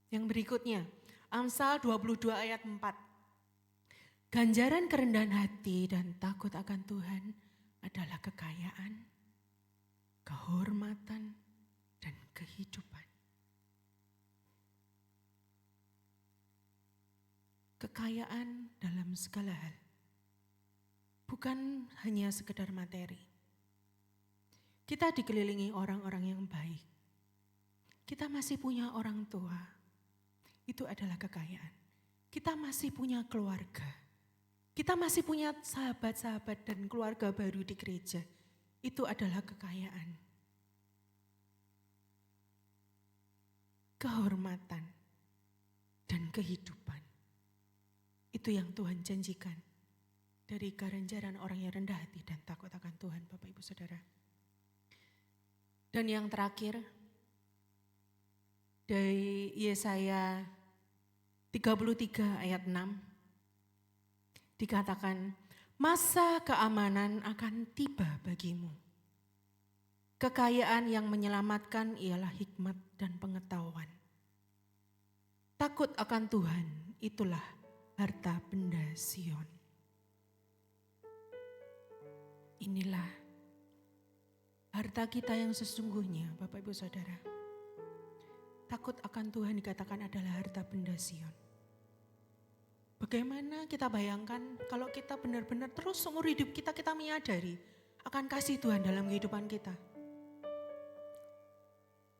E: Yang berikutnya, Amsal 22 ayat 4. Ganjaran kerendahan hati dan takut akan Tuhan adalah kekayaan, kehormatan, dan kehidupan. Kekayaan dalam segala hal, bukan hanya sekedar materi. Kita dikelilingi orang-orang yang baik. Kita masih punya orang tua, itu adalah kekayaan. Kita masih punya keluarga. Kita masih punya sahabat-sahabat dan keluarga baru di gereja. Itu adalah kekayaan. Kehormatan dan kehidupan. Itu yang Tuhan janjikan dari ganjaran orang yang rendah hati dan takut akan Tuhan, Bapak Ibu Saudara. Dan yang terakhir, dari Yesaya 33 ayat 6, dikatakan, masa keamanan akan tiba bagimu. Kekayaan yang menyelamatkan ialah hikmat dan pengetahuan. Takut akan Tuhan, itulah harta benda Sion. Inilah harta kita yang sesungguhnya, Bapak Ibu Saudara. Takut akan Tuhan dikatakan adalah harta benda Sion. Bagaimana kita bayangkan kalau kita benar-benar terus seumur hidup kita menyadari akan kasih Tuhan dalam kehidupan kita.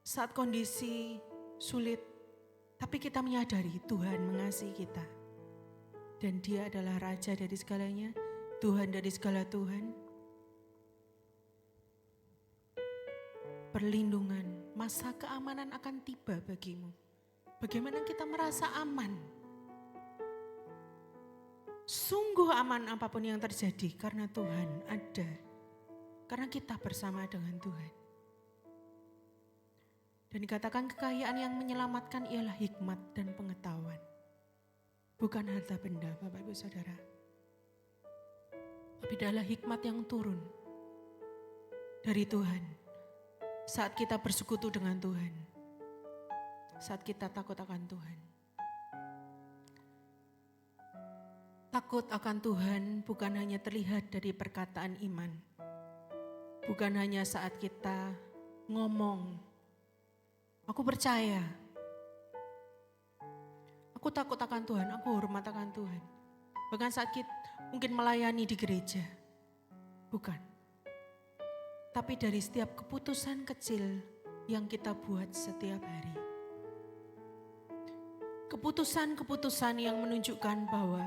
E: Saat kondisi sulit, tapi kita menyadari Tuhan mengasihi kita. Dan Dia adalah Raja dari segalanya, Tuhan dari segala Tuhan. Perlindungan, masa keamanan akan tiba bagimu. Bagaimana kita merasa aman? Sungguh aman apapun yang terjadi karena Tuhan ada. Karena kita bersama dengan Tuhan. Dan dikatakan kekayaan yang menyelamatkan ialah hikmat dan pengetahuan. Bukan harta benda, Bapak Ibu Saudara. Tapi adalah hikmat yang turun dari Tuhan. Saat kita bersekutu dengan Tuhan. Saat kita takut akan Tuhan. Takut akan Tuhan bukan hanya terlihat dari perkataan iman. Bukan hanya saat kita ngomong, aku percaya. Aku takut akan Tuhan, aku hormat akan Tuhan. Bahkan saat kita mungkin melayani di gereja. Bukan. Tapi dari setiap keputusan kecil yang kita buat setiap hari. Keputusan-keputusan yang menunjukkan bahwa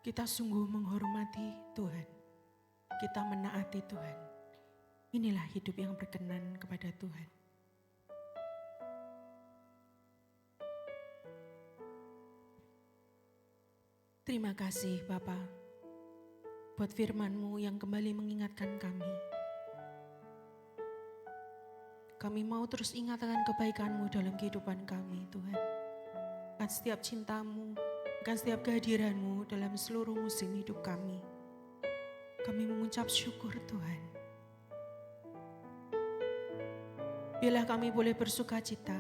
E: kita sungguh menghormati Tuhan. Kita menaati Tuhan. Inilah hidup yang berkenan kepada Tuhan. Terima kasih Bapa, buat firman-Mu yang kembali mengingatkan kami. Kami mau terus ingat akan kebaikan-Mu dalam kehidupan kami Tuhan. Akan setiap cinta-Mu, akan setiap kehadiran-Mu dalam seluruh musim hidup kami. Kami mengucap syukur Tuhan. Biarlah kami boleh bersuka cita.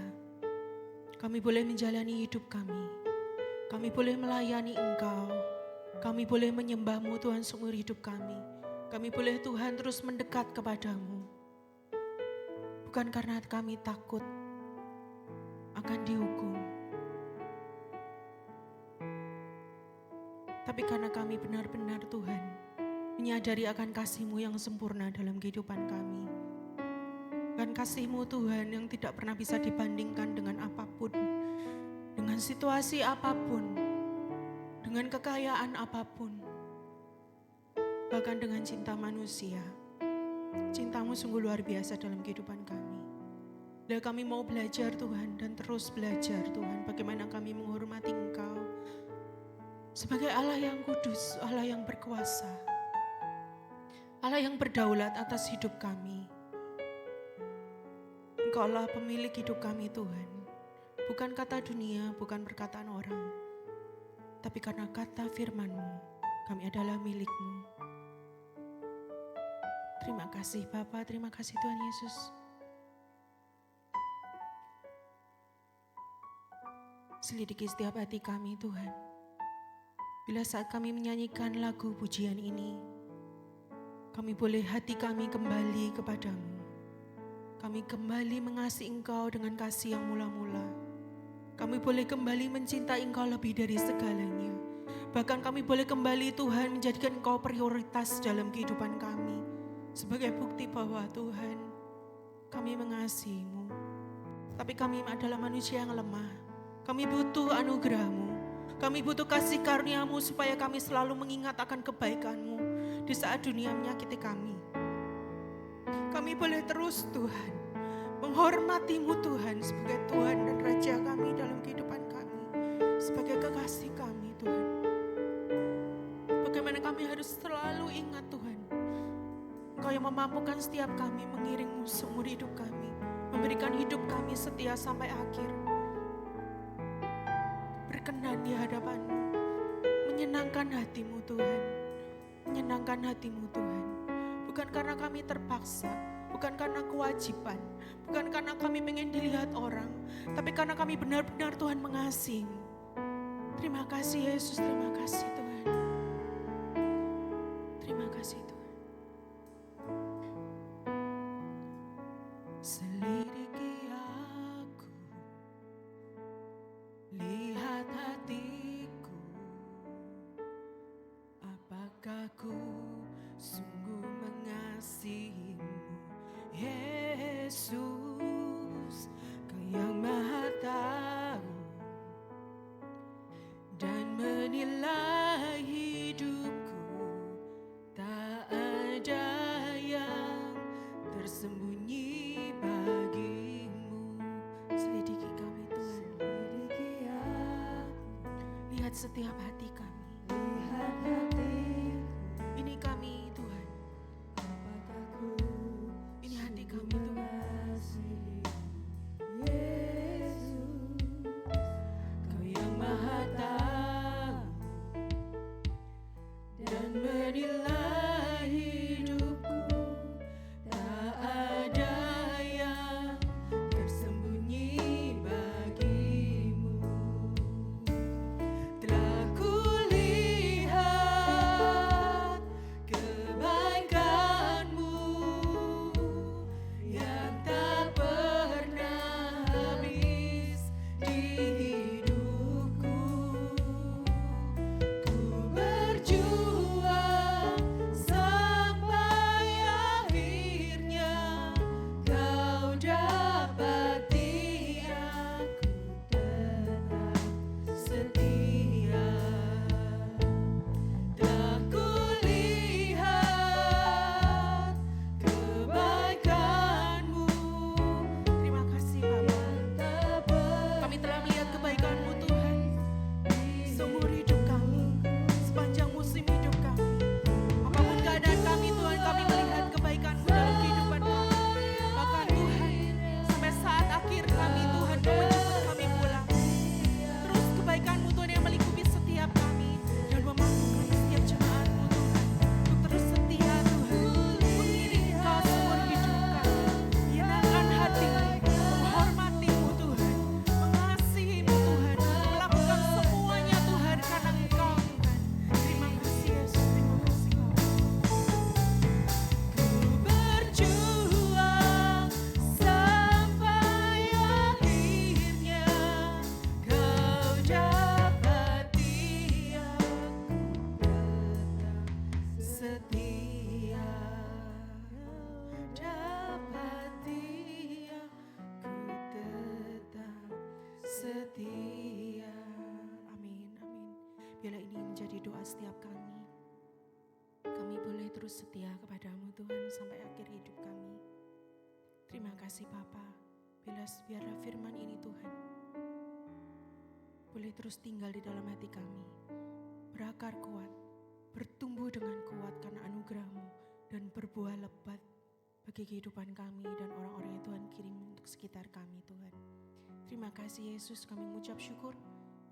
E: Kami boleh menjalani hidup kami. Kami boleh melayani Engkau. Kami boleh menyembah-Mu Tuhan seumur hidup kami. Kami boleh Tuhan terus mendekat kepadamu. Bukan karena kami takut akan dihukum. Tapi karena kami benar-benar Tuhan menyadari akan kasih-Mu yang sempurna dalam kehidupan kami. Dan kasih-Mu Tuhan yang tidak pernah bisa dibandingkan dengan apapun. Dengan situasi apapun. Dengan kekayaan apapun. Bahkan dengan cinta manusia. Cinta-Mu sungguh luar biasa dalam kehidupan kami. Dan kami mau belajar Tuhan dan terus belajar Tuhan. Bagaimana kami menghormati Engkau. Sebagai Allah yang kudus, Allah yang berkuasa. Allah yang berdaulat atas hidup kami. Engkaulah pemilik hidup kami Tuhan. Bukan kata dunia, bukan perkataan orang. Tapi karena kata firman-Mu, kami adalah milik-Mu. Terima kasih Bapa, terima kasih Tuhan Yesus. Selidiki setiap hati kami Tuhan. Bila saat kami menyanyikan lagu pujian ini, kami boleh hati kami kembali kepadamu. Kami kembali mengasihi Engkau dengan kasih yang mula-mula. Kami boleh kembali mencintai Engkau lebih dari segalanya. Bahkan kami boleh kembali Tuhan menjadikan Engkau prioritas dalam kehidupan kami. Sebagai bukti bahwa Tuhan, kami mengasihi-Mu. Tapi kami adalah manusia yang lemah. Kami butuh anugerah-Mu. Kami butuh kasih karunia-Mu supaya kami selalu mengingat akan kebaikan-Mu di saat dunia menyakiti kami. Kami boleh terus Tuhan menghormati-Mu Tuhan sebagai Tuhan dan Raja kami dalam kehidupan kami. Sebagai kekasih kami Tuhan. Bagaimana kami harus selalu ingat Tuhan, Engkau yang memampukan setiap kami mengiring-Mu seumur hidup kami. Memberikan hidup kami setia sampai akhir. Berkenan di hadapan-Mu, menyenangkan hati-Mu Tuhan, menyenangkan hati-Mu Tuhan. Bukan karena kami terpaksa, bukan karena kewajiban, bukan karena kami pengen dilihat orang, tapi karena kami benar-benar Tuhan mengasihi-Mu. Terima kasih Yesus, terima kasih Tuhan. Terima kasih Tuhan. Selidiki aku, lihat hatiku, apakah ku sungguh mengasihi-Mu, Yesus, Kau yang Maha Tahu dan menilai hidupku. Tak ada yang tersembunyi bagi-Mu. Selidiki kami Tuhan, selidiki aku, lihat setiap hati kami, lihat hatiku. Ini kami Tuhan, apakah ku, ini hati kami Tuhan. Yesus, Kau yang Maha Tahu dan menilai hidupku. Tak ada yang tersembunyi bagi-Mu. Telah kulihat kebaikan-Mu yang tak pernah habis di hidupku. Ku berjuang sampai akhirnya Kau dapati aku tetap setia. Telah kulihat kebaikan-Mu. Terima kasih Bapa. Kami telah melihat kebaikan-Mu Tuhan seumur hidup kami, sepanjang musim hidup kami. Apapun keadaan kami Tuhan, kami melihat kebaikan-Mu dalam kehidupan kami. Bahkan Tuhan, sampai saat akhir kami Tuhan, Kau menjemput kami pulang. Terus kebaikan-Mu Tuhan yang melingkupi setiap kami dan memampukan setiap jemaat-Mu Tuhan untuk terus setia Tuhan, mengiring Kau seumur hidup kami, menyenangkan hati-Mu, menghormati-Mu Tuhan, mengasihi-Mu Tuhan, melakukan semuanya Tuhan karena Engkau Tuhan. Terima kasih Yesus, terima kasih Bapa. Ku berjuang sampai akhirnya Kau dapati aku tetap setia. Dapati aku tetap setia. Amin, amin. Biarlah ini menjadi doa setiap kami. Kami boleh terus setia kepada-Mu Tuhan sampai akhir hidup kami. Terima kasih Bapa. Biarlah firman ini Tuhan boleh terus tinggal di dalam hati kami. Berakar kuat, bertumbuh dengan kuat karena anugerah-Mu dan berbuah lebat bagi kehidupan kami dan orang-orang yang Tuhan kirim untuk sekitar kami Tuhan. Terima kasih Yesus, kami mengucap syukur.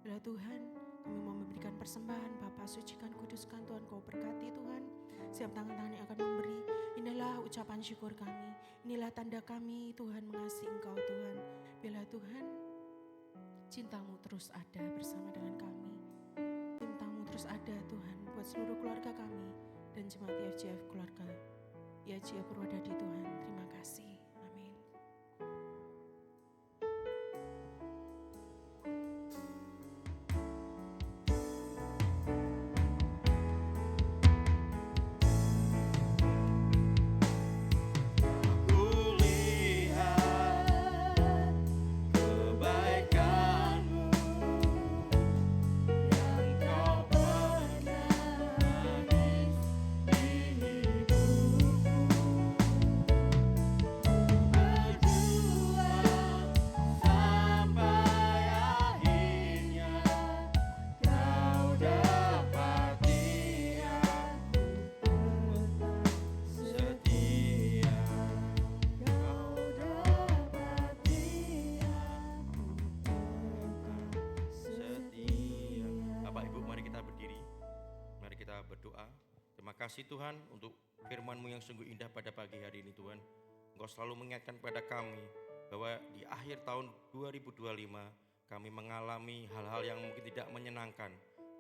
E: Bila Tuhan, kami mau memberikan persembahan, Bapa sucikan, kuduskan Tuhan, Kau berkati Tuhan. Siap tangan-tangan yang akan memberi, inilah ucapan syukur kami. Inilah tanda kami Tuhan mengasihi Engkau Tuhan. Bila Tuhan, cinta-Mu terus ada bersama dengan kami. Cinta-Mu terus ada Tuhan buat seluruh keluarga kami dan jemaat IFJF keluarga IFJF Purwodadi Tuhan. Terima kasih. Amin.
D: Berdoa. Terima kasih Tuhan untuk firman-Mu yang sungguh indah pada pagi hari ini Tuhan. Engkau selalu mengingatkan pada kami bahwa di akhir tahun 2025 kami mengalami hal-hal yang mungkin tidak menyenangkan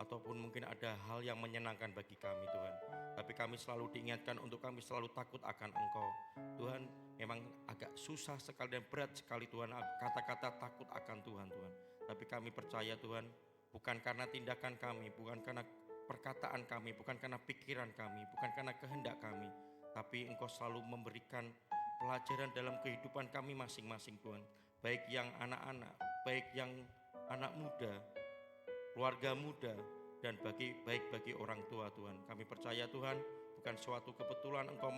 D: ataupun mungkin ada hal yang menyenangkan bagi kami Tuhan. Tapi kami selalu diingatkan untuk kami selalu takut akan Engkau. Tuhan, memang agak susah sekali dan berat sekali Tuhan kata-kata takut akan Tuhan. Tapi kami percaya Tuhan, bukan karena tindakan kami, bukan karena perkataan kami, bukan karena pikiran kami, bukan karena kehendak kami, tapi Engkau selalu memberikan pelajaran dalam kehidupan kami masing-masing Tuhan. Baik yang anak-anak, baik yang anak muda, keluarga muda, dan baik bagi orang tua Tuhan. Kami percaya Tuhan, bukan suatu kebetulan Engkau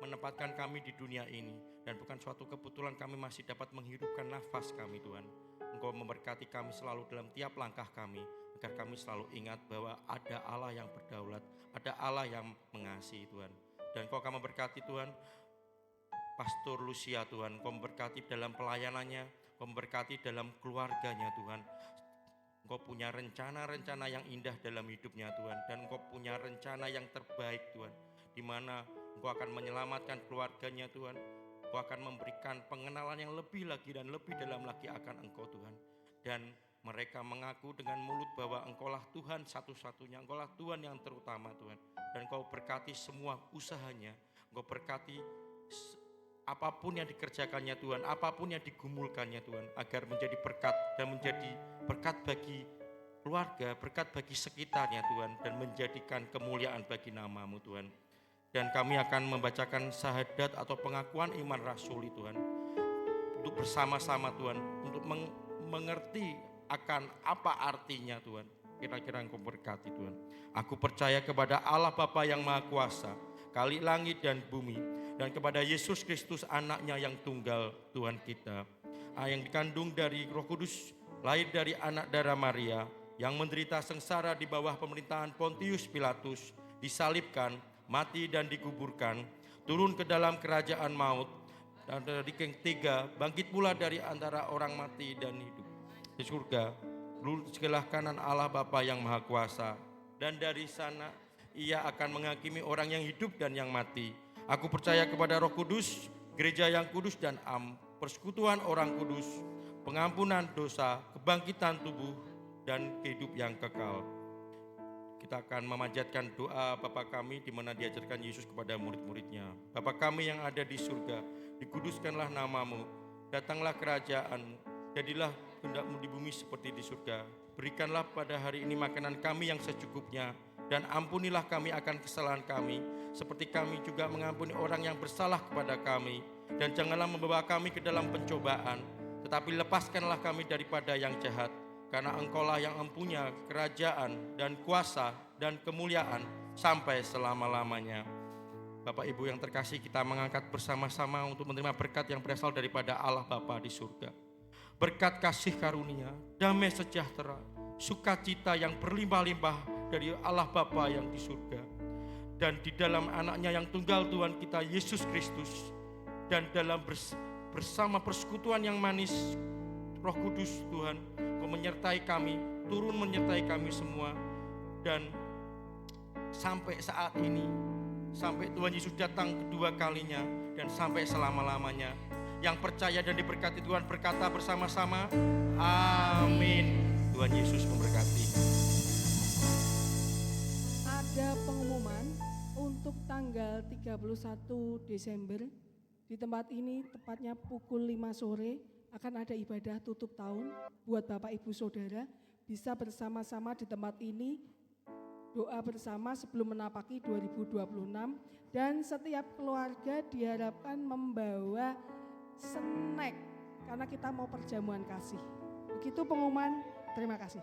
D: menempatkan kami di dunia ini, dan bukan suatu kebetulan kami masih dapat menghidupkan nafas kami Tuhan. Engkau memberkati kami selalu dalam tiap langkah kami, agar kami selalu ingat bahwa ada Allah yang berdaulat, ada Allah yang mengasihi Tuhan. Dan Engkau akan memberkati Tuhan Pastor Lucia Tuhan, Engkau memberkati dalam pelayanannya, Engkau memberkati dalam keluarganya Tuhan. Engkau punya rencana-rencana yang indah dalam hidupnya Tuhan, dan Engkau punya rencana yang terbaik Tuhan, di mana Engkau akan menyelamatkan keluarganya Tuhan. Engkau akan memberikan pengenalan yang lebih lagi dan lebih dalam lagi akan Engkau Tuhan. Dan mereka mengaku dengan mulut bahwa Engkaulah Tuhan satu-satunya, Engkaulah Tuhan yang terutama Tuhan. Dan Engkau berkati semua usahanya, Engkau berkati apapun yang dikerjakannya Tuhan, apapun yang digumulkannya Tuhan, agar menjadi berkat dan menjadi berkat bagi keluarga, berkat bagi sekitarnya Tuhan, dan menjadikan kemuliaan bagi nama-Mu Tuhan. Dan kami akan membacakan syahadat atau pengakuan iman rasuli Tuhan, untuk bersama-sama Tuhan, untuk mengerti akan apa artinya Tuhan. Kira-kira Engkau berkati Tuhan. Aku percaya kepada Allah Bapa yang Maha Kuasa, Khalik langit dan bumi, dan kepada Yesus Kristus anaknya yang tunggal Tuhan kita, yang dikandung dari Roh Kudus, lahir dari anak darah Maria, yang menderita sengsara di bawah pemerintahan Pontius Pilatus, disalibkan, mati dan dikuburkan, turun ke dalam kerajaan maut, dan dari ketiga bangkit pula dari antara orang mati dan hidup di surga, duduk di sebelah kanan Allah Bapa yang Maha Kuasa, dan dari sana Ia akan menghakimi orang yang hidup dan yang mati. Aku percaya kepada Roh Kudus, gereja yang kudus dan persekutuan orang kudus, pengampunan dosa, kebangkitan tubuh, dan hidup yang kekal. Kita akan memanjatkan doa Bapa kami, di mana diajarkan Yesus kepada murid-muridnya. Bapa kami yang ada di surga, dikuduskanlah nama-Mu, datanglah kerajaan-Mu, jadilah kehendak-Mu di bumi seperti di surga. Berikanlah pada hari ini makanan kami yang secukupnya, dan ampunilah kami akan kesalahan kami, seperti kami juga mengampuni orang yang bersalah kepada kami. Dan janganlah membawa kami ke dalam pencobaan, tetapi lepaskanlah kami daripada yang jahat. Karena Engkaulah yang mempunyai kerajaan dan kuasa dan kemuliaan sampai selama-lamanya. Bapak Ibu yang terkasih, kita mengangkat bersama-sama untuk menerima berkat yang berasal daripada Allah Bapa di surga. Berkat kasih karunia, damai sejahtera, sukacita yang berlimpah-limpah dari Allah Bapa yang di surga, dan di dalam anaknya yang tunggal Tuhan kita Yesus Kristus, dan dalam bersama persekutuan yang manis Roh Kudus Tuhan, Kau menyertai kami, turun menyertai kami semua. Dan sampai saat ini, sampai Tuhan Yesus datang kedua kalinya, dan sampai selama-lamanya, yang percaya dan diberkati Tuhan berkata bersama-sama, amin. Tuhan Yesus memberkati.
E: tanggal 31 Desember di tempat ini tepatnya pukul 5 sore akan ada ibadah tutup tahun buat Bapak Ibu Saudara bisa bersama-sama di tempat ini doa bersama sebelum menapaki 2026 dan setiap keluarga diharapkan membawa snack karena kita mau perjamuan kasih. Begitu pengumuman, terima kasih.